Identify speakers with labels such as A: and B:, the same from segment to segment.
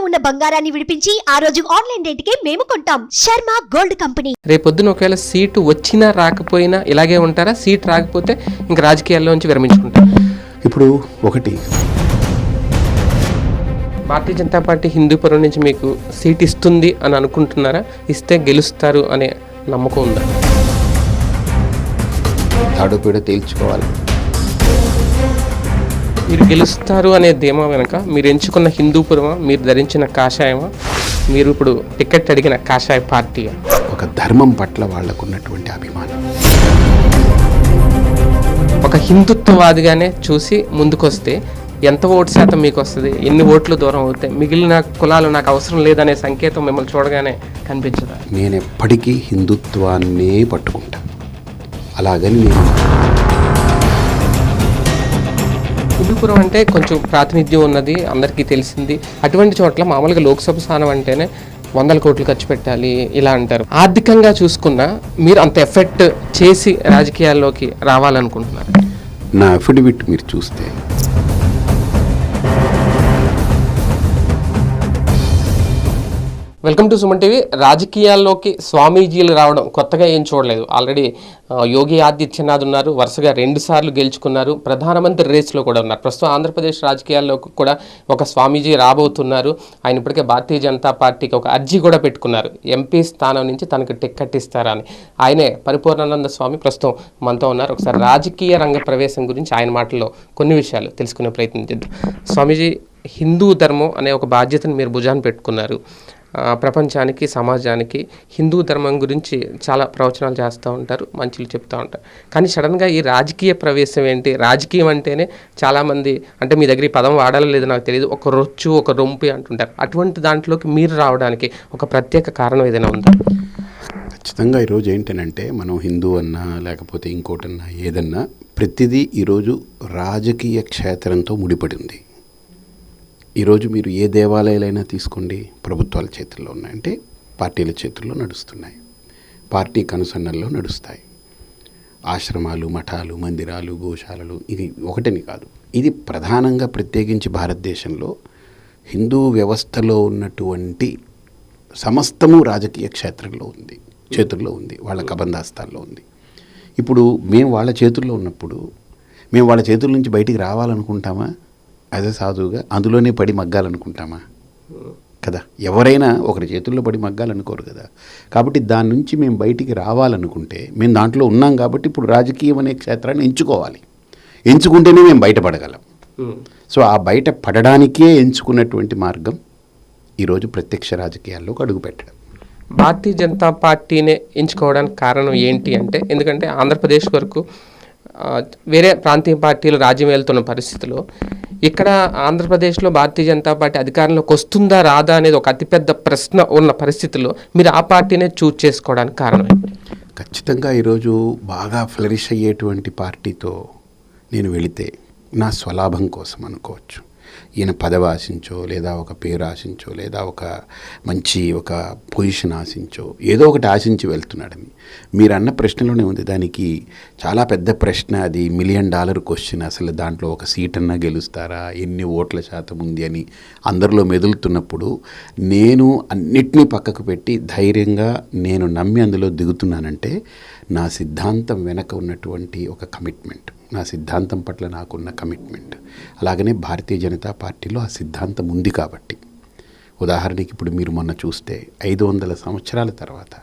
A: ఉన్న బంగారాన్ని విడిపించి ఆ రోజు ఆన్లైన్ రేటుకే మేము కొంటాం. Sharma gold company.
B: రేపొద్దున ఒకవేళ సీటు వచ్చినా రాకపోయినా ఇలాగే ఉంటారా? సీట్ రాకపోతే ఇంకా రాజకీయాల్లోంచి విరమించుకుంటారు?
C: ఇప్పుడు ఒకటి,
B: భారతీయ జనతా పార్టీ హిందూపురం నుంచి మీకు సీట్ ఇస్తుంది అని అనుకుంటున్నారా? ఇస్తే గెలుస్తారు అనే నమ్మకం ఉందా?
C: తాడోపేడ తేల్చుకోవాలి.
B: మీరు గెలుస్తారు అనే ధీమా వెనక మీరు ఎంచుకున్న హిందూపురమా, మీరు ధరించిన కాషాయమా, మీరు ఇప్పుడు టికెట్ అడిగిన కాషాయ పార్టీ?
C: ఒక ధర్మం పట్ల వాళ్లకున్నటువంటి అభిమానం.
B: ఒక హిందుత్వవాదిగానే చూసి ముందుకొస్తే ఎంత ఓటు శాతం మీకు వస్తుంది? ఎన్ని ఓట్లు దూరం అవుతాయి? మిగిలిన కులాలు నాకు అవసరం లేదనే సంకేతం మిమ్మల్ని చూడగానే కనిపించదా?
C: నేను ఎప్పటికీ హిందుత్వాన్నే పట్టుకుంటా. అలాగని నేను
B: హిందూపురం అంటే కొంచెం ప్రాతినిధ్యం ఉన్నది, అందరికీ తెలిసింది. అటువంటి చోట్ల మామూలుగా లోక్సభ స్థానం అంటేనే 100 కోట్లు ఖర్చు పెట్టాలి ఇలా అంటారు. ఆర్థికంగా చూసుకున్నా మీరు అంత ఎఫెక్ట్ చేసి రాజకీయాల్లోకి రావాలనుకుంటున్నారు?
C: నా అఫిడవిట్ మీరు చూస్తే
B: వెల్కమ్ టు సుమన్ టీవీ. రాజకీయాల్లోకి స్వామీజీలు రావడం కొత్తగా ఏం చూడలేదు. ఆల్రెడీ యోగి ఆదిత్యనాథ్ ఉన్నారు, వరుసగా 2 సార్లు గెలుచుకున్నారు, ప్రధానమంత్రి రేస్లో కూడా ఉన్నారు. ప్రస్తుతం ఆంధ్రప్రదేశ్ రాజకీయాల్లోకి కూడా ఒక స్వామీజీ రాబోతున్నారు. ఆయన ఇప్పటికే భారతీయ జనతా పార్టీకి ఒక అర్జీ కూడా పెట్టుకున్నారు, ఎంపీ స్థానం నుంచి తనకు టికెట్ ఇస్తారా అని. ఆయనే పరిపూర్ణానంద స్వామి ప్రస్తుతం మనతో ఉన్నారు. ఒకసారి రాజకీయ రంగ ప్రవేశం గురించి ఆయన మాటల్లో కొన్ని విషయాలు తెలుసుకునే ప్రయత్నం చేద్దాం. స్వామీజీ, హిందూ ధర్మం అనే ఒక బాధ్యతను మీరు భుజాన్ని పెట్టుకున్నారు. ప్రపంచానికి, సమాజానికి హిందూ ధర్మం గురించి చాలా ప్రవచనాలు చేస్తూ ఉంటారు, మంచిలు చెప్తూ ఉంటారు. కానీ సడన్గా ఈ రాజకీయ ప్రవేశం ఏంటి? రాజకీయం అంటేనే చాలామంది, అంటే మీ దగ్గర ఈ పదం వాడాలో లేదో నాకు తెలియదు, ఒక రొచ్చు, ఒక రొంపి అంటుంటారు. అటువంటి దాంట్లోకి మీరు రావడానికి ఒక ప్రత్యేక కారణం ఏదైనా ఉందా?
C: ఖచ్చితంగా ఈరోజు ఏంటనంటే, మనం హిందూ అన్నా లేకపోతే ఇంకోటన్నా ఏదన్నా ప్రతిదీ ఈరోజు రాజకీయ క్షేత్రంతో ముడిపడింది. ఈరోజు మీరు ఏ దేవాలయాలైనా తీసుకోండి, ప్రభుత్వాల చేతుల్లో ఉన్నాయంటే పార్టీల చేతుల్లో నడుస్తున్నాయి, పార్టీ కనుసన్నల్లో నడుస్తాయి. ఆశ్రమాలు, మఠాలు, మందిరాలు, గోశాలలు, ఇది ఒకటని కాదు. ఇది ప్రధానంగా ప్రత్యేకించి భారతదేశంలో హిందూ వ్యవస్థలో ఉన్నటువంటి సమస్తము రాజకీయ క్షేత్రంలో ఉంది, చేతుల్లో ఉంది, వాళ్ళ కబంధాస్తాల్లో ఉంది. ఇప్పుడు మేము వాళ్ళ చేతుల్లో ఉన్నప్పుడు మేము వాళ్ళ చేతుల నుంచి బయటికి రావాలనుకుంటామా? యాజ్ ఎ సాధువుగా అందులోనే పడి మగ్గాలనుకుంటామా? కదా, ఎవరైనా ఒకరి చేతుల్లో పడి మగ్గాలనుకోరు కదా. కాబట్టి దాని నుంచి మేము బయటికి రావాలనుకుంటే మేము దాంట్లో ఉన్నాం కాబట్టి ఇప్పుడు రాజకీయం అనే క్షేత్రాన్ని ఎంచుకోవాలి. ఎంచుకుంటేనే మేము బయటపడగలం. సో ఆ బయట పడడానికే ఎంచుకున్నటువంటి మార్గం ఈరోజు ప్రత్యక్ష రాజకీయాల్లోకి అడుగుపెట్టడం.
B: భారతీయ జనతా పార్టీనే ఎంచుకోవడానికి కారణం ఏంటి అంటే, ఎందుకంటే ఆంధ్రప్రదేశ్ వరకు వేరే ప్రాంతీయ పార్టీలు రాజ్యం వెళ్తున్న పరిస్థితిలో ఇక్కడ ఆంధ్రప్రదేశ్లో భారతీయ జనతా పార్టీ అధికారంలోకి వస్తుందా రాదా అనేది ఒక అతిపెద్ద ప్రశ్న ఉన్న పరిస్థితిలో మీరు ఆ పార్టీనే చూజ్ చేసుకోవడానికి కారణం ఏంటి?
C: ఖచ్చితంగా ఈరోజు బాగా ఫ్లరిష్ అయ్యేటువంటి పార్టీతో నేను వెళితే నా స్వలాభం కోసం అనుకోవచ్చు. ఈయన పదవి ఆశించో, లేదా ఒక పేరు ఆశించో, లేదా ఒక మంచి ఒక పొజిషన్ ఆశించో, ఏదో ఒకటి ఆశించి వెళ్తున్నాడని మీరు అన్న ప్రశ్నలోనే ఉంది. దానికి చాలా పెద్ద ప్రశ్న, అది $1 మిలియన్ క్వశ్చన్. అసలు దాంట్లో ఒక సీట్ అన్నా గెలుస్తారా, ఎన్ని ఓట్ల శాతం ఉంది అని అందరిలో మెదులుతున్నప్పుడు నేను అన్నిటినీ పక్కకు పెట్టి ధైర్యంగా నేను నమ్మి అందులో దిగుతున్నానంటే నా సిద్ధాంతం వెనక ఉన్నటువంటి ఒక కమిట్మెంట్, నా సిద్ధాంతం పట్ల నాకున్న కమిట్మెంట్. అలాగనే భారతీయ జనతా పార్టీలో ఆ సిద్ధాంతం ఉంది కాబట్టి. ఉదాహరణకి ఇప్పుడు మీరు మొన్న చూస్తే 500 సంవత్సరాల తర్వాత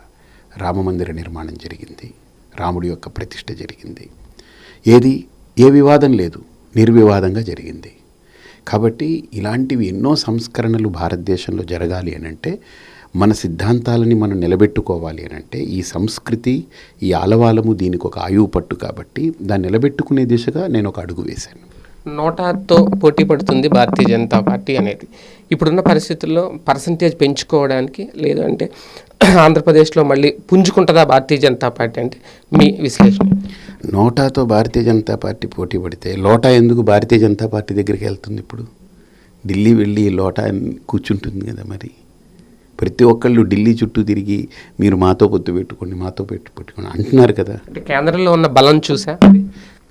C: రామమందిర నిర్మాణం జరిగింది, రాముడి యొక్క ప్రతిష్ఠ జరిగింది. ఏ వివాదం లేదు, నిర్వివాదంగా జరిగింది. కాబట్టి ఇలాంటివి ఎన్నో సంస్కరణలు భారతదేశంలో జరగాలి అనంటే, మన సిద్ధాంతాలని మనం నిలబెట్టుకోవాలి అనంటే, ఈ సంస్కృతి, ఈ ఆలవాలము దీనికి ఒక ఆయువు పట్టు. కాబట్టి దాన్ని నిలబెట్టుకునే దిశగా నేను ఒక అడుగు వేశాను.
B: నోటాతో పోటీ పడుతుంది భారతీయ జనతా పార్టీ అనేది. ఇప్పుడున్న పరిస్థితుల్లో పర్సంటేజ్ పెంచుకోవడానికి, లేదంటే ఆంధ్రప్రదేశ్లో మళ్ళీ పుంజుకుంటుందా భారతీయ జనతా పార్టీ అంటే మీ విశ్లేషణ?
C: నోటాతో భారతీయ జనతా పార్టీ పోటీ పడితే లోటా ఎందుకు భారతీయ జనతా పార్టీ దగ్గరికి వెళ్తుంది? ఇప్పుడు ఢిల్లీ వెళ్ళి లోటా కూర్చుంటుంది కదా. మరి ప్రతి ఒక్కళ్ళు ఢిల్లీ చుట్టూ తిరిగి మీరు మాతో పొత్తు పెట్టుకోండి, మాతో పెట్టుకోండి అంటున్నారు కదా.
B: అంటే కేంద్రంలో ఉన్న బలం చూసా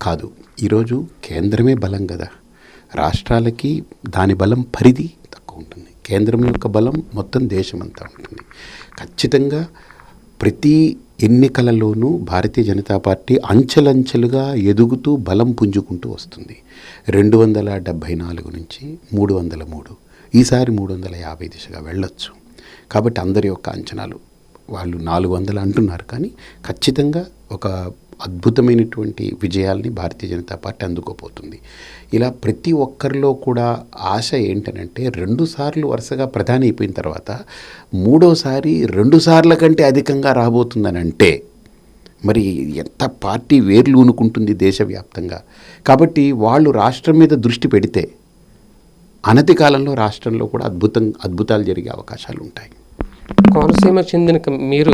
C: కాదు, ఈరోజు కేంద్రమే బలం కదా. రాష్ట్రాలకి దాని బలం పరిధి తక్కువ ఉంటుంది. కేంద్రం యొక్క బలం మొత్తం దేశమంతా ఉంటుంది. ఖచ్చితంగా ప్రతి ఎన్నికలలోనూ భారతీయ జనతా పార్టీ అంచెలంచెలుగా ఎదుగుతూ బలం పుంజుకుంటూ వస్తుంది. 274 నుంచి 303, ఈసారి 350 దిశగా వెళ్ళొచ్చు. కాబట్టి అందరి యొక్క అంచనాలు వాళ్ళు 400 అంటున్నారు, కానీ ఖచ్చితంగా ఒక అద్భుతమైనటువంటి విజయాల్ని భారతీయ జనతా పార్టీ అందుకోపోతుంది. ఇలా ప్రతి ఒక్కరిలో కూడా ఆశ ఏంటనంటే 2 సార్లు వరుసగా ప్రధాని అయిపోయిన తర్వాత 3వసారి 2 సార్ల కంటే అధికంగా రాబోతుందని అంటే మరి ఎంత పార్టీ వేర్లు ఊనుకుంటుంది దేశవ్యాప్తంగా. కాబట్టి వాళ్ళు రాష్ట్రం మీద దృష్టి పెడితే అనతి కాలంలో రాష్ట్రంలో కూడా అద్భుతాలు జరిగే అవకాశాలు ఉంటాయి.
B: కోనసీమకు చెందిన మీరు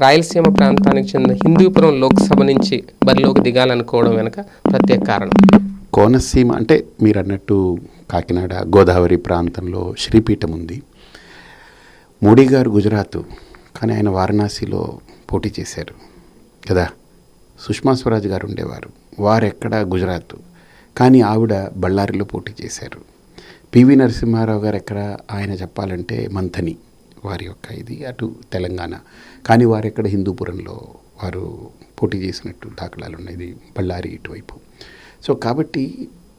B: రాయలసీమ ప్రాంతానికి చెందిన హిందూపురం లోక్సభ నుంచి బరిలోకి దిగాలనుకోవడం వెనక ప్రత్యేక కారణం.
C: కోనసీమ అంటే మీరు అన్నట్టు కాకినాడ గోదావరి ప్రాంతంలో శ్రీపీఠం ఉంది. మోడీ గారు గుజరాత్, కానీ ఆయన వారణాసిలో పోటీ చేశారు కదా. సుష్మా స్వరాజ్ గారు ఉండేవారు, వారెక్కడ గుజరాత్, కానీ ఆవిడ బళ్ళారిలో పోటీ చేశారు. పివి నరసింహారావు గారు ఎక్కడ, ఆయన చెప్పాలంటే మంథని వారి యొక్క ఇది అటు తెలంగాణ, కానీ వారు ఎక్కడ హిందూపురంలో వారు పోటీ చేసినట్టు దాఖలాలు ఉన్నాయి, ఇది బళ్ళారి ఇటువైపు. సో కాబట్టి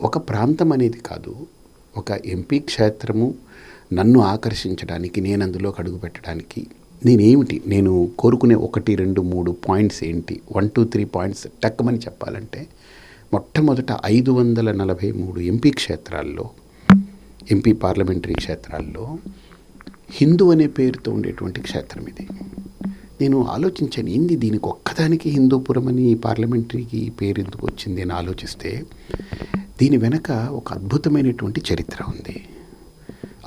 C: ఒక ప్రాంతం అనేది కాదు, ఒక ఎంపీ క్షేత్రము నన్ను ఆకర్షించడానికి, నేను అందులోకి అడుగు పెట్టడానికి నేను కోరుకునే 1, 2, 3 పాయింట్స్ ఏంటి, 1, 2, 3 పాయింట్స్ టక్కమని చెప్పాలంటే, మొట్టమొదట 543 ఎంపీ క్షేత్రాల్లో, ఎంపీ పార్లమెంటరీ క్షేత్రాల్లో హిందూ అనే పేరుతో ఉండేటువంటి క్షేత్రం ఇది. నేను ఆలోచించాను, ఏంది దీనికి ఒక్కదానికి హిందూపురం అని పార్లమెంటరీకి పేరు ఎందుకు వచ్చింది అని ఆలోచిస్తే, దీని వెనక ఒక అద్భుతమైనటువంటి చరిత్ర ఉంది.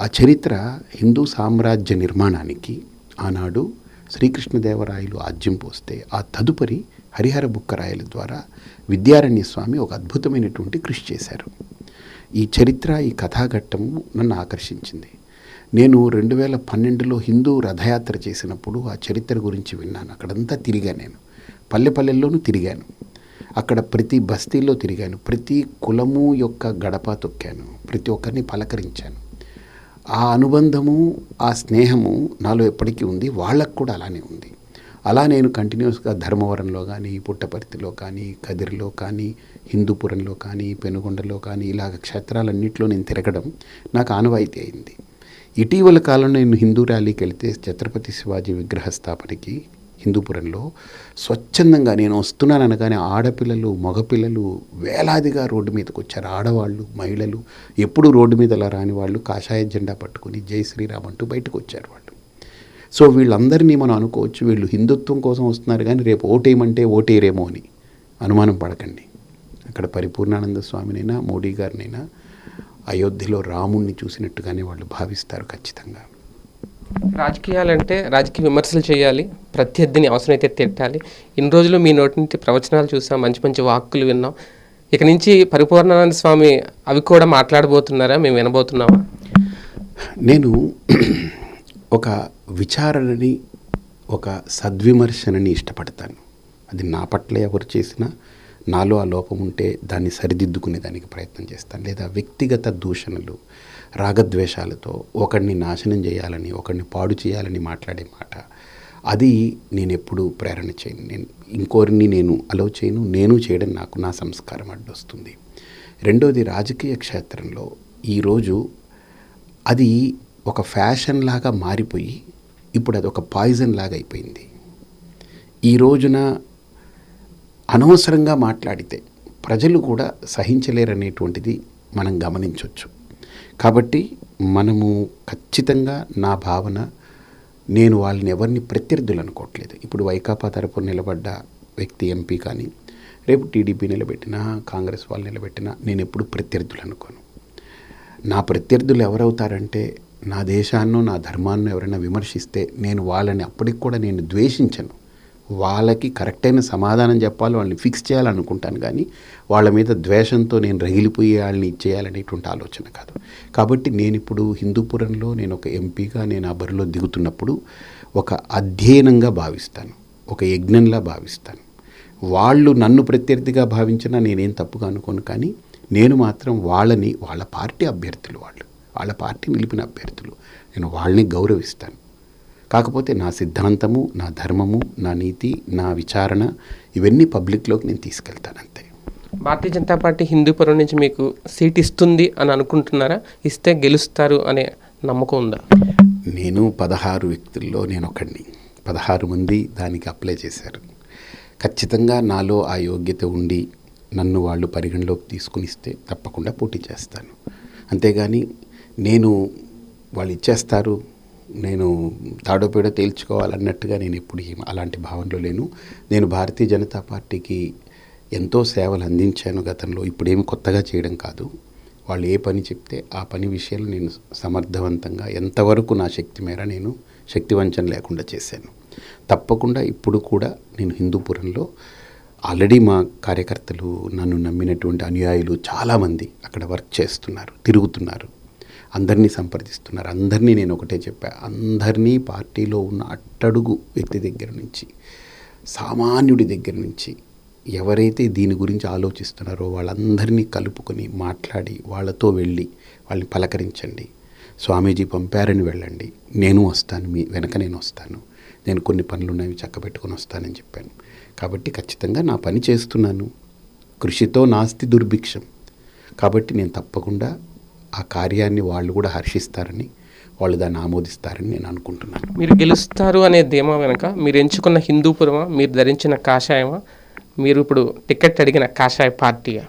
C: ఆ చరిత్ర హిందూ సామ్రాజ్య నిర్మాణానికి ఆనాడు శ్రీకృష్ణదేవరాయలు ఆజ్యం పోస్తే, ఆ తదుపరి హరిహర బుక్కరాయల ద్వారా విద్యారణ్య స్వామి ఒక అద్భుతమైనటువంటి కృషి చేశారు. ఈ చరిత్ర, ఈ కథాఘట్టము నన్ను ఆకర్షించింది. నేను 2012లో హిందూ రథయాత్ర చేసినప్పుడు ఆ చరిత్ర గురించి విన్నాను. అక్కడంతా తిరిగాను, నేను పల్లెల్లోనూ తిరిగాను, అక్కడ ప్రతి బస్తీల్లో తిరిగాను, ప్రతి కులము యొక్క గడప తొక్కాను, ప్రతి ఒక్కరిని పలకరించాను. ఆ అనుబంధము, ఆ స్నేహము నాలో ఎప్పటికీ ఉంది, వాళ్ళకు కూడా అలానే ఉంది. అలా నేను కంటిన్యూస్గా ధర్మవరంలో కానీ, పుట్టపర్తిలో కానీ, కదిరిలో కానీ, హిందూపురంలో కానీ, పెనుగొండలో కానీ, ఇలాగ క్షేత్రాలన్నింటిలో నేను తిరగడం నాకు ఆనవాయితీ అయింది. ఇటీవల కాలంలో నేను హిందూ ర్యాలీకి వెళితే ఛత్రపతి శివాజీ విగ్రహ స్థాపనకి హిందూపురంలో స్వచ్ఛందంగా నేను వస్తున్నాను అనగానే ఆడపిల్లలు, మగపిల్లలు వేలాదిగా రోడ్డు మీదకి వచ్చారు. ఆడవాళ్ళు, మహిళలు, ఎప్పుడు రోడ్డు మీద అలా రాని వాళ్ళు కాషాయ జెండా పట్టుకుని జై శ్రీరామ్ అంటూ బయటకు వచ్చారు వాళ్ళు. సో వీళ్ళందరినీ మనం అనుకోవచ్చు, వీళ్ళు హిందుత్వం కోసం వస్తున్నారు, కానీ రేపు ఓటేయమంటే ఓటేరేమో అని అనుమానం పడకండి. అక్కడ పరిపూర్ణానంద స్వామినైనా, మోడీ గారినైనా అయోధ్యలో రాముణ్ణి చూసినట్టుగానే వాళ్ళు భావిస్తారు ఖచ్చితంగా.
B: రాజకీయాలంటే రాజకీయ విమర్శలు చేయాలి, ప్రత్యర్థిని అవసరమైతే తిట్టాలి. ఇన్ని రోజులు మీ నోటి నుంచి ప్రవచనాలు చూసాం, మంచి మంచి వాక్కులు విన్నాం. ఇక నుంచి పరిపూర్ణానంద స్వామి అవి కూడా మాట్లాడబోతున్నారా, మేము వినబోతున్నామా?
C: నేను ఒక విచారణని, ఒక సద్విమర్శనని ఇష్టపడతాను. అది నా పట్ల ఎవరు చేసినా నాలో ఆ లోపం ఉంటే దాన్ని సరిదిద్దుకునే దానికి ప్రయత్నం చేస్తాను. లేదా వ్యక్తిగత దూషణలు, రాగద్వేషాలతో ఒకడిని నాశనం చేయాలని, ఒకడిని పాడు చేయాలని మాట్లాడే మాట, అది నేను ఎప్పుడూ ప్రేరణ చేయను. నేను ఇంకోరిని నేను అలౌ చేయను, నేను చేయడం నాకు నా సంస్కారం అడ్డొస్తుంది. రెండోది, రాజకీయ క్షేత్రంలో ఈరోజు అది ఒక ఫ్యాషన్ లాగా మారిపోయి ఇప్పుడు అది ఒక పాయిజన్ లాగా అయిపోయింది. ఈ రోజున అనవసరంగా మాట్లాడితే ప్రజలు కూడా సహించలేరనేటువంటిది మనం గమనించవచ్చు. కాబట్టి మనము ఖచ్చితంగా, నా భావన, నేను వాళ్ళని ఎవరిని ప్రత్యర్థులు అనుకోవట్లేదు. ఇప్పుడు వైకాపా తరపున నిలబడ్డ వ్యక్తి ఎంపీ కానీ, రేపు టీడీపీ నిలబెట్టినా, కాంగ్రెస్ వాళ్ళు నిలబెట్టినా నేను ఎప్పుడు ప్రత్యర్థులు అనుకోను. నా ప్రత్యర్థులు ఎవరవుతారంటే, నా దేశాన్నో నా ధర్మాన్నో ఎవరైనా విమర్శిస్తే నేను వాళ్ళని అప్పటికి కూడా నేను ద్వేషించను. వాళ్ళకి కరెక్ట్ అయిన సమాధానం చెప్పాలి, వాళ్ళని ఫిక్స్ చేయాలనుకుంటాను, కానీ వాళ్ళ మీద ద్వేషంతో నేను రగిలిపోయి వాళ్ళని ఇచ్చేయాలనేటువంటి ఆలోచన కాదు. కాబట్టి నేను ఇప్పుడు హిందూపురంలో నేను ఒక ఎంపీగా నేను ఆ బరిలో దిగుతున్నప్పుడు ఒక అధ్యయనంగా భావిస్తాను, ఒక యజ్ఞంలా భావిస్తాను. వాళ్ళు నన్ను ప్రత్యర్థిగా భావించినా నేనేం తప్పుగా అనుకోను, కానీ నేను మాత్రం వాళ్ళని, వాళ్ళ పార్టీ అభ్యర్థులు, వాళ్ళ పార్టీ నిలిపిన అభ్యర్థులు. నేను వాళ్ళని గౌరవిస్తాను. కాకపోతే నా సిద్ధాంతము, నా ధర్మము, నా నీతి, నా విచారణ ఇవన్నీ పబ్లిక్లోకి నేను తీసుకెళ్తాను అంతే.
B: భారతీయ జనతా పార్టీ హిందూపురం నుంచి మీకు సీట్ ఇస్తుంది అని అనుకుంటున్నారా? ఇస్తే గెలుస్తారు అనే నమ్మకం ఉందా?
C: నేను 16 వ్యక్తుల్లో నేను ఒకడిని. 16 మంది దానికి అప్లై చేశారు. ఖచ్చితంగా నాలో ఆ యోగ్యత ఉండి నన్ను వాళ్ళు పరిగణలోకి తీసుకుని ఇస్తే తప్పకుండా పోటీ చేస్తాను. అంతేగాని నేను వాళ్ళు ఇచ్చేస్తారు, నేను తాడోపేడో తేల్చుకోవాలన్నట్టుగా నేను ఎప్పుడు అలాంటి భావనలో లేను. నేను భారతీయ జనతా పార్టీకి ఎంతో సేవలు అందించాను గతంలో. ఇప్పుడేమి కొత్తగా చేయడం కాదు. వాళ్ళు ఏ పని చెప్తే ఆ పని విషయాలు నేను సమర్థవంతంగా ఎంతవరకు నా శక్తి మేర నేను శక్తివంచన లేకుండా చేశాను. తప్పకుండా ఇప్పుడు కూడా నేను హిందూపురంలో ఆల్రెడీ మా కార్యకర్తలు, నన్ను నమ్మినటువంటి అనుయాయులు చాలామంది అక్కడ వర్క్ చేస్తున్నారు, తిరుగుతున్నారు, అందరినీ సంప్రదిస్తున్నారు. అందరినీ నేను ఒకటే చెప్పా, అందరినీ పార్టీలో ఉన్న అట్టడుగు వ్యక్తి దగ్గర నుంచి, సామాన్యుడి దగ్గర నుంచి ఎవరైతే దీని గురించి ఆలోచిస్తున్నారో వాళ్ళందరినీ కలుపుకొని మాట్లాడి వాళ్ళతో వెళ్ళి వాళ్ళని పలకరించండి. స్వామీజీ పంపారని వెళ్ళండి, నేను వస్తాను, మీ వెనక నేను వస్తాను, నేను కొన్ని పనులు ఉన్నాయి చక్కబెట్టుకొని వస్తానని చెప్పాను. కాబట్టి ఖచ్చితంగా నా పని చేస్తున్నాను. కృషితో నాస్తి దుర్భిక్షం. కాబట్టి నేను తప్పకుండా ఆ కార్యాన్ని వాళ్ళు కూడా హర్షిస్తారని, వాళ్ళు దాన్ని ఆమోదిస్తారని నేను అనుకుంటున్నాను.
B: మీరు గెలుస్తారు అనే ధీమా వెనక మీరు ఎంచుకున్న హిందూపురమా, మీరు ధరించిన కాషాయమా, మీరు ఇప్పుడు టికెట్ అడిగిన కాషాయ పార్టీయా?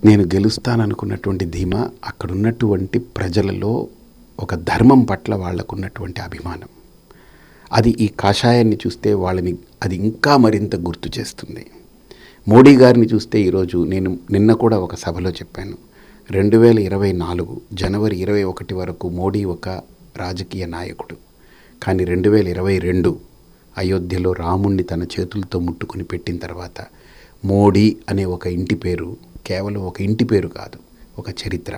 C: నేను గెలుస్తాననుకున్నటువంటి ధీమా అక్కడ ఉన్నటువంటి ప్రజలలో ఒక ధర్మం పట్ల వాళ్ళకున్నటువంటి అభిమానం. అది ఈ కాషాయాన్ని చూస్తే వాళ్ళని అది ఇంకా మరింత గుర్తు చేస్తుంది. మోడీ గారిని చూస్తే ఈరోజు నేను నిన్న కూడా ఒక సభలో చెప్పాను, 2024 జనవరి 21 వరకు మోడీ ఒక రాజకీయ నాయకుడు. కానీ 2022 అయోధ్యలో రాముణ్ణి తన చేతులతో ముట్టుకుని పెట్టిన తర్వాత మోడీ అనే ఒక ఇంటి పేరు కేవలం ఒక ఇంటి పేరు కాదు, ఒక చరిత్ర,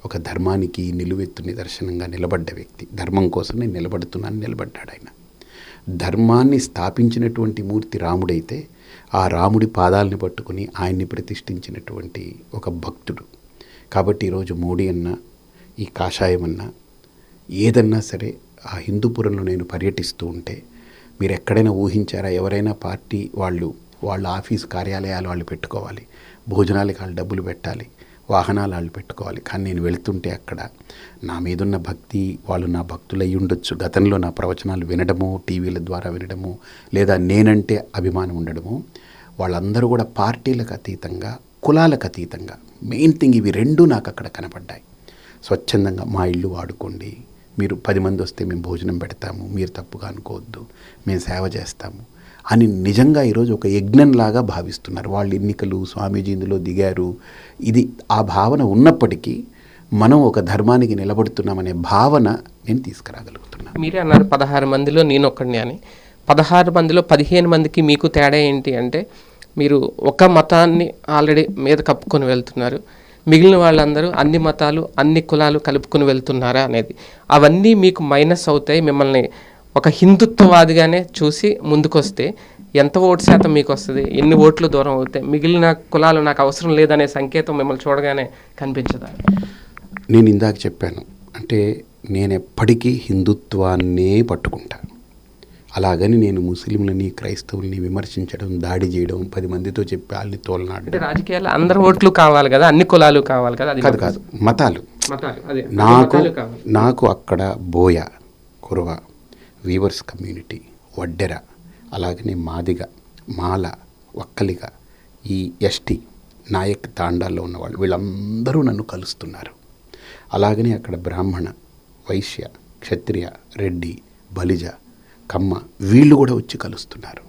C: ఒక ధర్మానికి నిలువెత్తు నిదర్శనంగా నిలబడ్డ వ్యక్తి. ధర్మం కోసం నేను నిలబడ్డాడు ఆయన. ధర్మాన్ని స్థాపించినటువంటి మూర్తి రాముడైతే ఆ రాముడి పాదాలని పట్టుకుని ఆయన్ని ప్రతిష్ఠించినటువంటి ఒక భక్తుడు. కాబట్టి ఈరోజు మోడీ అన్నా, ఈ కాషాయం అన్నా, ఏదన్నా సరే ఆ హిందూపురంలో నేను పర్యటిస్తూ ఉంటే మీరు ఎక్కడైనా ఊహించారా? ఎవరైనా పార్టీ వాళ్ళ ఆఫీస్ కార్యాలయాలు వాళ్ళు పెట్టుకోవాలి, భోజనాలకి వాళ్ళు డబ్బులు పెట్టాలి, వాహనాలు వాళ్ళు పెట్టుకోవాలి. కానీ నేను వెళ్తుంటే అక్కడ నా మీదున్న భక్తి, వాళ్ళు నా భక్తులు అయి ఉండొచ్చు, గతంలో నా ప్రవచనాలు వినడము, టీవీల ద్వారా వినడము, లేదా నేనంటే అభిమానం ఉండడము, వాళ్ళందరూ కూడా పార్టీలకు అతీతంగా, కులాలకు అతీతంగా, మెయిన్ థింగ్ ఇవి రెండు నాకు అక్కడ కనపడ్డాయి. స్వచ్ఛందంగా మా ఇల్లు వాడుకోండి, మీరు 10 మంది వస్తే మేము భోజనం పెడతాము, మీరు తప్పుగా అనుకోవద్దు, మేము సేవ చేస్తాము అని నిజంగా ఈరోజు ఒక యజ్ఞంలాగా భావిస్తున్నారు. వాళ్ళు ఎన్నికలు, స్వామీజీ ఇందులో దిగారు, ఇది ఆ భావన ఉన్నప్పటికీ మనం ఒక ధర్మానికి నిలబడుతున్నామనే భావన నేను తీసుకురాగలుగుతున్నాను.
B: మీరే అన్నారు 16 మందిలో నేను ఒక్కడిని అని. 16 మందిలో 15 మందికి మీకు తేడా ఏంటి అంటే, మీరు ఒక మతాన్ని ఆల్రెడీ మీద కప్పుకొని వెళ్తున్నారు, మిగిలిన వాళ్ళందరూ అన్ని మతాలు, అన్ని కులాలు కలుపుకొని వెళ్తున్నారా అనేది. అవన్నీ మీకు మైనస్ అవుతాయి. మిమ్మల్ని ఒక హిందుత్వవాదిగానే చూసి ముందుకొస్తే ఎంత ఓటు శాతం మీకు వస్తుంది, ఎన్ని ఓట్లు దూరం అవుతాయి, మిగిలిన కులాలు నాకు అవసరం లేదనే సంకేతం మిమ్మల్ని చూడగానే కనిపించదా?
C: నేను ఇందాక చెప్పాను, అంటే నేను ఎప్పటికీ హిందుత్వాన్నే పట్టుకుంటాను. అలాగని నేను ముస్లింలని, క్రైస్తవుల్ని విమర్శించడం, దాడి చేయడం, 10 మందితో చెప్పి వాళ్ళని తోలనాడు.
B: అంటే రాజకీయాల్లో అందరు ఓట్లు కావాలి కదా, అన్ని కులాలు కావాలి కదా? అది
C: కాదు, మతాలు.
B: అదే
C: నాకు అక్కడ బోయ, కురవ, వీవర్స్ కమ్యూనిటీ, వడ్డెర, అలాగనే మాదిగ, మాల, వక్కలిగ, ఈ ఎస్టీ, నాయక్ తాండాల్లో ఉన్నవాళ్ళు వీళ్ళందరూ నన్ను కలుస్తున్నారు. అలాగనే అక్కడ బ్రాహ్మణ, వైశ్య, క్షత్రియ, రెడ్డి, బలిజ, కమ్మ వీళ్ళు కూడా వచ్చి కలుస్తున్నారు.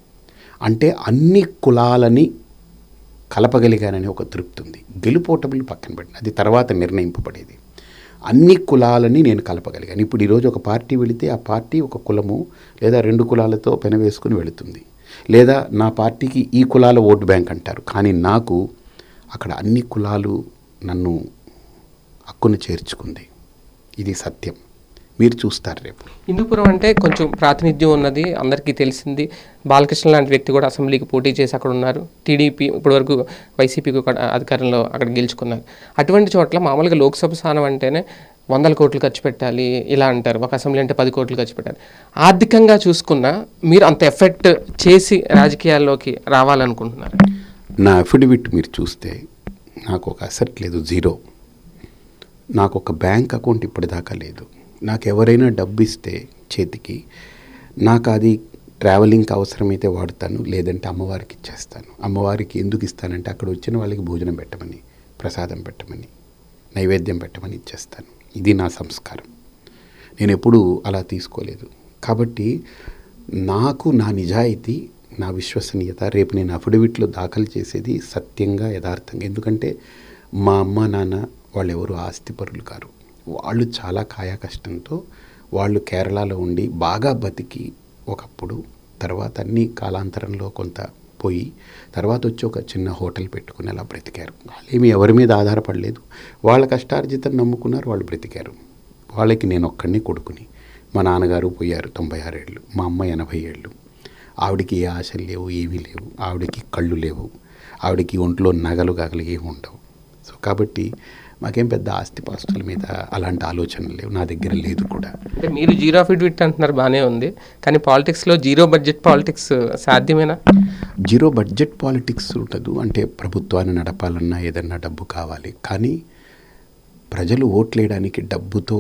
C: అంటే అన్ని కులాలని కలపగలిగానని ఒక తృప్తి ఉంది. గెలుపోటములు పక్కన పెట్టిన అది తర్వాత నిర్ణయింపబడేది. అన్ని కులాలని నేను కలపగలిగాను. ఇప్పుడు ఈరోజు ఒక పార్టీ వెళితే ఆ పార్టీ ఒక కులము లేదా 2 కులాలతో పెనవేసుకుని వెళుతుంది, లేదా నా పార్టీకి ఈ కులాల ఓటు బ్యాంక్ అంటారు. కానీ నాకు అక్కడ అన్ని కులాలు నన్ను హక్కును చేర్చుకుంది. ఇది సత్యం. మీరు చూస్తారు రేపు.
B: హిందూపురం అంటే కొంచెం ప్రాతినిధ్యం ఉన్నది, అందరికీ తెలిసింది. బాలకృష్ణ లాంటి వ్యక్తి కూడా అసెంబ్లీకి పోటీ చేసి అక్కడ ఉన్నారు. టీడీపీ ఇప్పటివరకు వైసీపీకి అధికారంలో అక్కడ గెలుచుకున్నారు. అటువంటి చోట్ల మామూలుగా లోక్సభ స్థానం అంటేనే 100 కోట్లు ఖర్చు పెట్టాలి ఇలా అంటారు. ఒక అసెంబ్లీ అంటే 10 కోట్లు ఖర్చు పెట్టాలి. ఆర్థికంగా చూసుకున్నా మీరు అంత ఎఫెక్ట్ చేసి రాజకీయాల్లోకి రావాలనుకుంటున్నారు?
C: నా అఫిడవిట్ మీరు చూస్తే నాకు ఒక అసెట్ లేదు, జీరో. నాకు ఒక బ్యాంక్ అకౌంట్ ఇప్పటిదాకా లేదు. నాకు ఎవరైనా డబ్బు ఇస్తే చేతికి, నాకు అది ట్రావెలింగ్కి అవసరమైతే వాడతాను, లేదంటే అమ్మవారికి ఇచ్చేస్తాను. అమ్మవారికి ఎందుకు ఇస్తానంటే అక్కడ వచ్చిన వాళ్ళకి భోజనం పెట్టమని, ప్రసాదం పెట్టమని, నైవేద్యం పెట్టమని ఇచ్చేస్తాను. ఇది నా సంస్కారం. నేను ఎప్పుడూ అలా తీసుకోలేదు. కాబట్టి నాకు నా నిజాయితీ, నా విశ్వసనీయత రేపు నేను అఫిడవిట్లో దాఖలు చేసేది సత్యంగా, యథార్థంగా. ఎందుకంటే మా అమ్మ నాన్న వాళ్ళు ఎవరు ఆస్తిపరులు కారు. వాళ్ళు చాలా కాయా కష్టంతో వాళ్ళు కేరళలో ఉండి బాగా బతికి ఒకప్పుడు, తర్వాత అన్ని కాలాంతరంలో కొంత పోయి, తర్వాత వచ్చి ఒక చిన్న హోటల్ పెట్టుకుని అలా బ్రతికారు. వాళ్ళేమి ఎవరి మీద ఆధారపడలేదు. వాళ్ళ కష్టార్జితం నమ్ముకున్నారు, వాళ్ళు బ్రతికారు. వాళ్ళకి నేను ఒక్కడిని కొడుకుని. మా నాన్నగారు పోయారు 96 ఏళ్ళు, మా అమ్మ 80 ఏళ్ళు. ఆవిడకి ఏ ఆశలు లేవు, ఏమీ లేవు. ఆవిడకి కళ్ళు లేవు, ఆవిడకి ఒంట్లో నగలు గగలు ఏమి ఉండవు. సో కాబట్టి మాకేం పెద్ద ఆస్తిపాస్తుల మీద అలాంటి ఆలోచనలు లేవు, నా దగ్గర లేదు కూడా.
B: అంటే మీరు జీరో అఫిడవిట్ అంటున్నారు, బాగానే ఉంది. కానీ పాలిటిక్స్లో జీరో బడ్జెట్ పాలిటిక్స్ సాధ్యమేనా?
C: జీరో బడ్జెట్ పాలిటిక్స్ ఉండదు. అంటే ప్రభుత్వాన్ని నడపాలన్నా ఏదన్నా డబ్బు కావాలి. కానీ ప్రజలు ఓట్లేయడానికి డబ్బుతో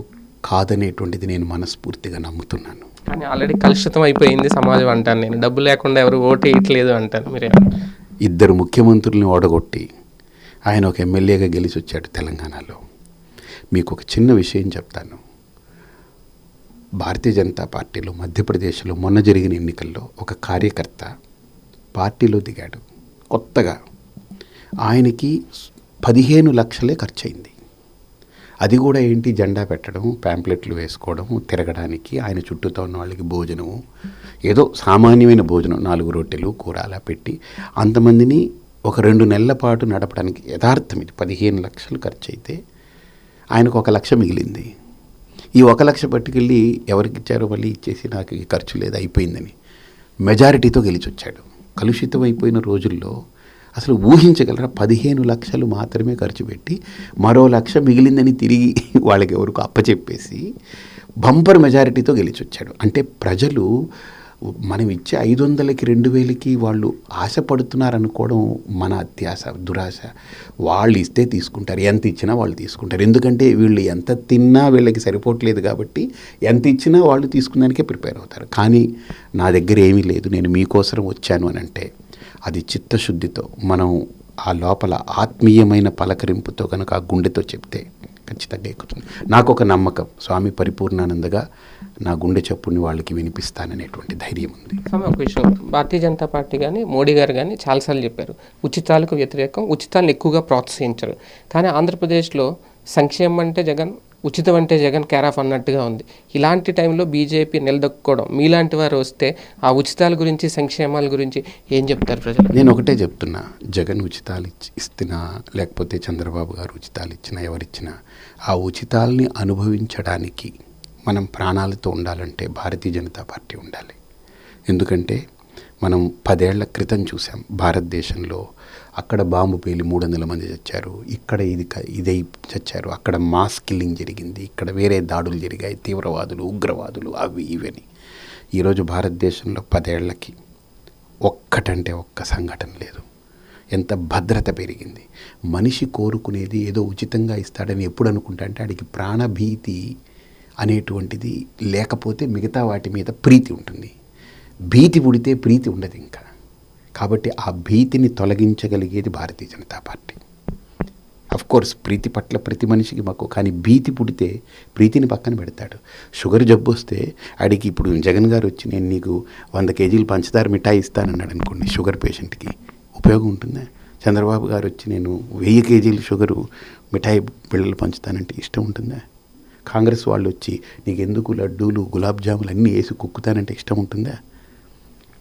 C: కాదనేటువంటిది నేను మనస్ఫూర్తిగా నమ్ముతున్నాను.
B: కానీ ఆల్రెడీ కలుషితం అయిపోయింది సమాజం అంటాను నేను. డబ్బు లేకుండా ఎవరు ఓటు వేయట్లేదు అంటాను. మీరే
C: 2 ముఖ్యమంత్రుల్ని ఓడగొట్టి ఆయన ఒక ఎమ్మెల్యేగా గెలిచి వచ్చాడు తెలంగాణలో. మీకు ఒక చిన్న విషయం చెప్తాను. భారతీయ జనతా పార్టీలో మధ్యప్రదేశ్లో మొన్న జరిగిన ఎన్నికల్లో ఒక కార్యకర్త పార్టీలో దిగాడు కొత్తగా. ఆయనకి 15 లక్షలే ఖర్చు అయింది. అది కూడా ఏంటి, జెండా పెట్టడం, ప్యాంప్లెట్లు వేసుకోవడం, తిరగడానికి, ఆయన చుట్టూతో ఉన్న వాళ్ళకి భోజనము, ఏదో సామాన్యమైన భోజనం, 4 రొట్టెలు కూర అలా పెట్టి అంతమందిని ఒక 2 నెలల పాటు నడపడానికి. యథార్థం ఇది. 15 లక్షలు ఖర్చు అయితే ఆయనకు 1 లక్ష మిగిలింది. ఈ 1 లక్ష పట్టుకెళ్ళి ఎవరికి ఇచ్చారో మళ్ళీ ఇచ్చేసి నాకు ఈ ఖర్చు లేదు అయిపోయిందని మెజారిటీతో గెలిచి వచ్చాడు. కలుషితం అయిపోయిన రోజుల్లో అసలు ఊహించగలరా? 15 లక్షలు మాత్రమే ఖర్చు పెట్టి మరో 1 లక్ష మిగిలిందని తిరిగి వాళ్ళకి ఎవరికి అప్పచెప్పేసి బంపర్ మెజారిటీతో గెలిచి వచ్చాడు. అంటే ప్రజలు మనం ఇచ్చే 500కి 2000కి వాళ్ళు ఆశపడుతున్నారనుకోవడం మన అత్యాశ, దురాశ. వాళ్ళు ఇస్తే తీసుకుంటారు, ఎంత ఇచ్చినా వాళ్ళు తీసుకుంటారు. ఎందుకంటే వీళ్ళు ఎంత తిన్నా వీళ్ళకి సరిపోవట్లేదు కాబట్టి ఎంత ఇచ్చినా వాళ్ళు తీసుకున్నానికే ప్రిపేర్ అవుతారు. కానీ నా దగ్గర ఏమీ లేదు, నేను మీకోసం వచ్చాను అని అంటే అది చిత్తశుద్ధితో, మనం ఆ లోపల ఆత్మీయమైన పలకరింపుతో కనుక ఆ గుండెతో చెప్తే ఖచ్చితంగా ఎక్కుతుంది. నాకు ఒక నమ్మకం, స్వామి పరిపూర్ణానందగా నా గుండె చప్పుని వాళ్ళకి వినిపిస్తాననేటువంటి ధైర్యం ఉంది.
B: ఒక విషయం, భారతీయ జనతా పార్టీ కానీ మోడీ గారు కానీ చాలాసార్లు చెప్పారు ఉచితాలకు వ్యతిరేకం, ఉచితాలను ఎక్కువగా ప్రోత్సహించరు. కానీ ఆంధ్రప్రదేశ్లో సంక్షేమం అంటే జగన్, ఉచితం అంటే జగన్ కేర్ ఆఫ్ అన్నట్టుగా ఉంది. ఇలాంటి టైంలో బీజేపీ నిలదొక్కుకోవడం, మీలాంటి వారు వస్తే ఆ ఉచితాల గురించి, సంక్షేమాల గురించి ఏం చెప్తారు ప్రజలు?
C: నేను ఒకటే చెప్తున్నా, జగన్ ఉచితాలు ఇస్తున్నా, లేకపోతే చంద్రబాబు గారు ఉచితాలు ఇచ్చినా, ఎవరిచ్చినా ఆ ఉచితాలని అనుభవించడానికి మనం ప్రాణాలతో ఉండాలంటే భారతీయ జనతా పార్టీ ఉండాలి. ఎందుకంటే మనం 10 ఏళ్ల క్రితం చూసాం భారతదేశంలో, అక్కడ బాంబు పేలి 300 మంది చచ్చారు, ఇక్కడ ఇదై చచ్చారు, అక్కడ మాస్ కిల్లింగ్ జరిగింది, ఇక్కడ వేరే దాడులు జరిగాయి, తీవ్రవాదులు, ఉగ్రవాదులు, అవి ఇవని. ఈరోజు భారతదేశంలో 10 ఏళ్లకి ఒక్కటంటే ఒక్క సంఘటన లేదు. ఎంత భద్రత పెరిగింది. మనిషి కోరుకునేది ఏదో ఉచితంగా ఇస్తాడని ఎప్పుడు అనుకుంటా అంటే ఆడికి ప్రాణభీతి అనేటువంటిది లేకపోతే మిగతా వాటి మీద ప్రీతి ఉంటుంది. భీతి పుడితే ప్రీతి ఉండదు ఇంకా. కాబట్టి ఆ భీతిని తొలగించగలిగేది భారతీయ జనతా పార్టీ. అఫ్కోర్స్ ప్రీతి పట్ల ప్రతి మనిషికి మక్కువ, కానీ భీతి పుడితే ప్రీతిని పక్కన పెడతాడు. షుగర్ జబ్బు వస్తే ఆడికి, ఇప్పుడు జగన్ గారు వచ్చి నేను నీకు 100 కేజీలు పంచదార మిఠాయి ఇస్తానన్నాడు అనుకోండి, షుగర్ పేషెంట్కి ఉపయోగం ఉంటుందా? చంద్రబాబు గారు వచ్చి నేను 1000 కేజీలు షుగరు మిఠాయి బిళ్ళలు పంచుతానంటే ఇష్టం ఉంటుందా? కాంగ్రెస్ వాళ్ళు వచ్చి నీకెందుకు లడ్డూలు, గులాబ్ జాములు అన్నీ వేసి కుక్కుతానంటే ఇష్టం ఉంటుందా?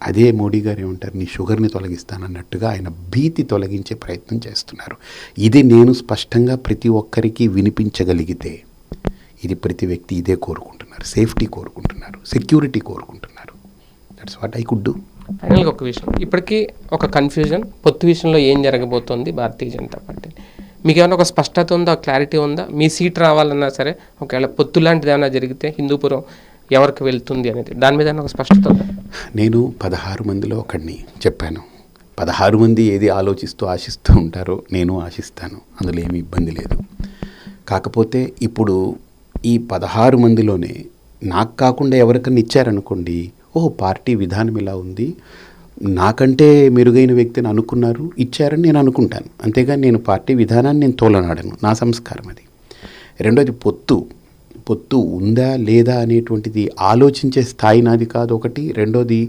C: అదే మోడీ గారు ఏమంటారు, నీ షుగర్ని తొలగిస్తానన్నట్టుగా ఆయన భీతి తొలగించే ప్రయత్నం చేస్తున్నారు. ఇది నేను స్పష్టంగా ప్రతి ఒక్కరికి వినిపించగలిగితే, ఇది ప్రతి వ్యక్తి ఇదే కోరుకుంటున్నారు. కోరుకుంటున్నారు, సేఫ్టీ కోరుకుంటున్నారు, సెక్యూరిటీ కోరుకుంటున్నారు. That's what I could do.
B: ఫైనల్గా ఒక విషయం, ఇప్పటికీ ఒక కన్ఫ్యూజన్, పొత్తు విషయంలో ఏం జరగబోతోంది భారతీయ జనతా పార్టీ, మీకు ఏమైనా ఒక స్పష్టత ఉందా, క్లారిటీ ఉందా? మీ సీట్ రావాలన్నా సరే, ఒకవేళ పొత్తు లాంటిది ఏమైనా జరిగితే హిందూపురం ఎవరికి వెళ్తుంది అనేది, దాని మీద ఒక స్పష్టత ఉందా?
C: నేను 16 మందిలో ఒకడిని చెప్పాను. 16 మంది ఏది ఆలోచిస్తూ ఆశిస్తూ ఉంటారో నేను ఆశిస్తాను, అందులో ఏమీ ఇబ్బంది లేదు. కాకపోతే ఇప్పుడు ఈ 16 మందిలోనే నాకు కాకుండా ఎవరికన్నా ఇచ్చారనుకోండి, ఓహో పార్టీ విధానం ఇలా ఉంది, నాకంటే మెరుగైన వ్యక్తిని అనుకున్నారు, ఇచ్చారని నేను అనుకుంటాను. అంతేగాని నేను పార్టీ విధానాన్ని నేను తోలనాడను, నా సంస్కారం అది. రెండోది పొత్తు ఉందా లేదా అనేటువంటిది ఆలోచించే స్థాయి నాది కాదు ఒకటి. రెండోది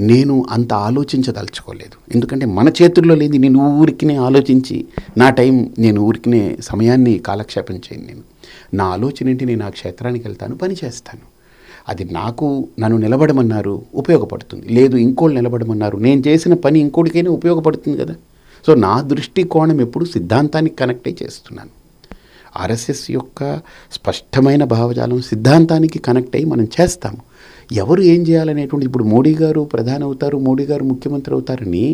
C: నేను అంత ఆలోచించదలుచుకోలేదు, ఎందుకంటే మన చేతుల్లో లేని నేను ఊరికినే ఆలోచించి నా టైం నేను ఊరికినే సమయాన్ని కాలక్షేపం చేయను. నేను నా ఆలోచన ఏంటి, నేను ఆ క్షేత్రానికి వెళ్తాను, పని చేస్తాను. అది నన్ను నిలబడమన్నారు, ఉపయోగపడుతుంది. లేదు ఇంకోళ్ళు నిలబడమన్నారు, నేను చేసిన పని ఇంకోటికైనా ఉపయోగపడుతుంది కదా. సో నా దృష్టికోణం ఎప్పుడు సిద్ధాంతానికి కనెక్ట్ అయి చేస్తున్నాను. ఆర్ఎస్ఎస్ యొక్క స్పష్టమైన భావజాలం సిద్ధాంతానికి కనెక్ట్ అయ్యి మనం చేస్తాము. ఎవరు ఏం చేయాలనేటువంటి, ఇప్పుడు మోడీ గారు ప్రధాని అవుతారు, మోడీ గారు ముఖ్యమంత్రి అవుతారని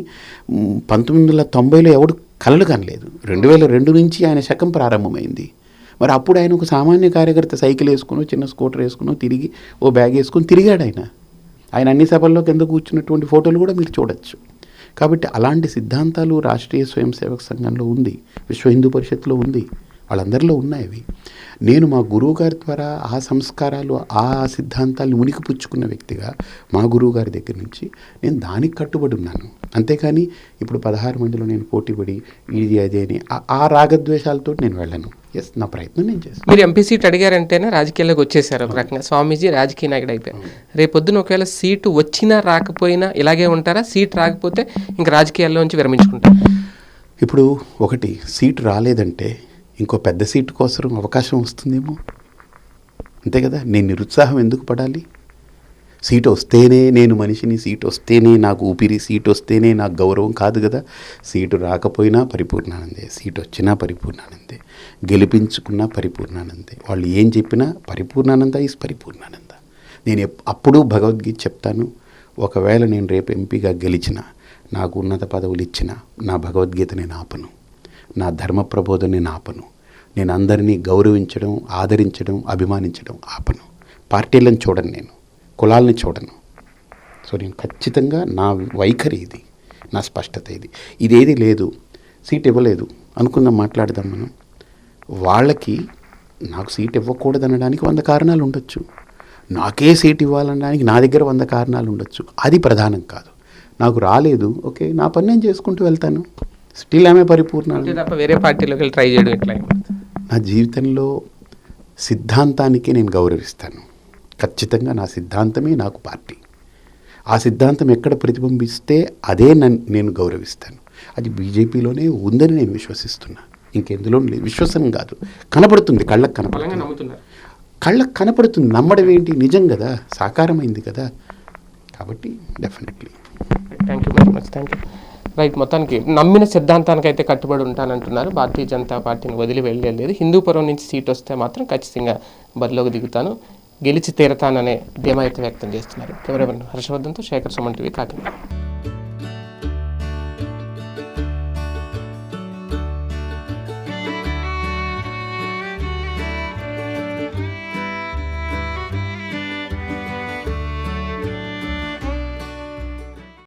C: 1990లో ఎవడు కలలు కనలేదు. 2002 నుంచి ఆయన శకం ప్రారంభమైంది. మరి అప్పుడు ఆయన ఒక సామాన్య కార్యకర్త, సైకిల్ వేసుకుని చిన్న స్కూటర్ వేసుకుని తిరిగి ఓ బ్యాగ్ వేసుకొని తిరిగాడు. ఆయన అన్ని సభల్లో కింద కూర్చున్నటువంటి ఫోటోలు కూడా మీరు చూడొచ్చు. కాబట్టి అలాంటి సిద్ధాంతాలు రాష్ట్రీయ స్వయం సేవక సంఘంలో ఉంది, విశ్వ హిందూ పరిషత్లో ఉంది, వాళ్ళందరిలో ఉన్నాయి. నేను మా గురువు గారి ద్వారా ఆ సంస్కారాలు, ఆ సిద్ధాంతాలను ఉనికిపుచ్చుకున్న వ్యక్తిగా మా గురువు గారి దగ్గర నుంచి నేను దానికి కట్టుబడి ఉన్నాను. అంతేకాని ఇప్పుడు 16 మందిలో నేను పోటీపడి ఇది అదే అని ఆ రాగద్వేషాలతో నేను వెళ్ళను. ఎస్, నా ప్రయత్నం నేను చేస్తాను.
B: మీరు ఎంపీ సీట్ అడిగారంటేనే రాజకీయాల్లోకి వచ్చేసారు ఒక రకంగా. స్వామీజీ రాజకీయ నాయకుడు అయిపోయారు. రేపొద్దున ఒకవేళ సీటు వచ్చినా రాకపోయినా ఇలాగే ఉంటారా? సీట్ రాకపోతే ఇంకా రాజకీయాల్లోంచి విరమించుకుంటారు?
C: ఇప్పుడు ఒకటి, సీటు రాలేదంటే ఇంకో పెద్ద సీటు కోసం అవకాశం వస్తుందేమో, అంతే కదా. నేను నిరుత్సాహం ఎందుకు పడాలి? సీటు వస్తేనే నేను మనిషిని, సీటు వస్తేనే నాకు ఊపిరి, సీటు వస్తేనే నాకు గౌరవం కాదు కదా. సీటు రాకపోయినా పరిపూర్ణానందే, సీటు వచ్చినా పరిపూర్ణానందే, గెలిపించుకున్నా పరిపూర్ణానందే. వాళ్ళు ఏం చెప్పినా పరిపూర్ణానంద ఈజ్ పరిపూర్ణానంద. నేను అప్పుడు భగవద్గీత చెప్తాను. ఒకవేళ నేను రేపు ఎంపీగా గెలిచినా, నాకు ఉన్నత పదవులు ఇచ్చినా, నా భగవద్గీత నేను ఆపను, నా ధర్మ ప్రబోధన నేను ఆపను, నేను అందరినీ గౌరవించడం, ఆదరించడం, అభిమానించడం ఆపను. పార్టీలను చూడను, నేను కులాలని చూడను. సో నేను ఖచ్చితంగా నా వైఖరి ఇది, నా స్పష్టత ఇది. ఇదేది లేదు, సీట్ ఇవ్వలేదు అనుకుందాం, మాట్లాడదాం మనం. వాళ్ళకి నాకు సీట్ ఇవ్వకూడదు అనడానికి 100 కారణాలు ఉండొచ్చు, నాకే సీట్ ఇవ్వాలనడానికి నా దగ్గర 100 కారణాలు ఉండొచ్చు. అది ప్రధానం కాదు. నాకు రాలేదు, ఓకే, నా పని నేను చేసుకుంటూ వెళ్తాను. స్టిల్ ఆమె పరిపూర్ణ.
B: తప్ప వేరే పార్టీలోకి వెళ్ళి ట్రై చేయడం ఇట్లా.
C: నా జీవితంలో సిద్ధాంతానికి నేను గౌరవిస్తాను. ఖచ్చితంగా నా సిద్ధాంతమే నాకు పార్టీ. ఆ సిద్ధాంతం ఎక్కడ ప్రతిబింబిస్తే అదే నేను గౌరవిస్తాను. అది బీజేపీలోనే ఉందని నేను విశ్వసిస్తున్నా, ఇంకెందులో లేదు. విశ్వసనం కాదు, కనపడుతుంది, కళ్ళకు కనపడుతుంది. కళ్ళకు కనపడుతుంది. నమ్మడం ఏంటి, నిజం కదా, సాకారమైంది కదా. కాబట్టి definitely.
B: Thank you very much. Thank you. Right, మొత్తానికి నమ్మిన సిద్ధాంతానికి అయితే కట్టుబడి ఉంటానంటున్నారు. భారతీయ జనతా పార్టీని వదిలి వెళ్ళలేదు. హిందూపురం నుంచి సీట్ వస్తే మాత్రం ఖచ్చితంగా బరిలోకి దిగుతాను, గెలిచి తీరతాననే ధీమా అయితే వ్యక్తం చేస్తున్నారు. కెమెరామెన్ హర్షవర్ధన్తో శేఖర్, సుమన్ టీవీ, కాకినాడ.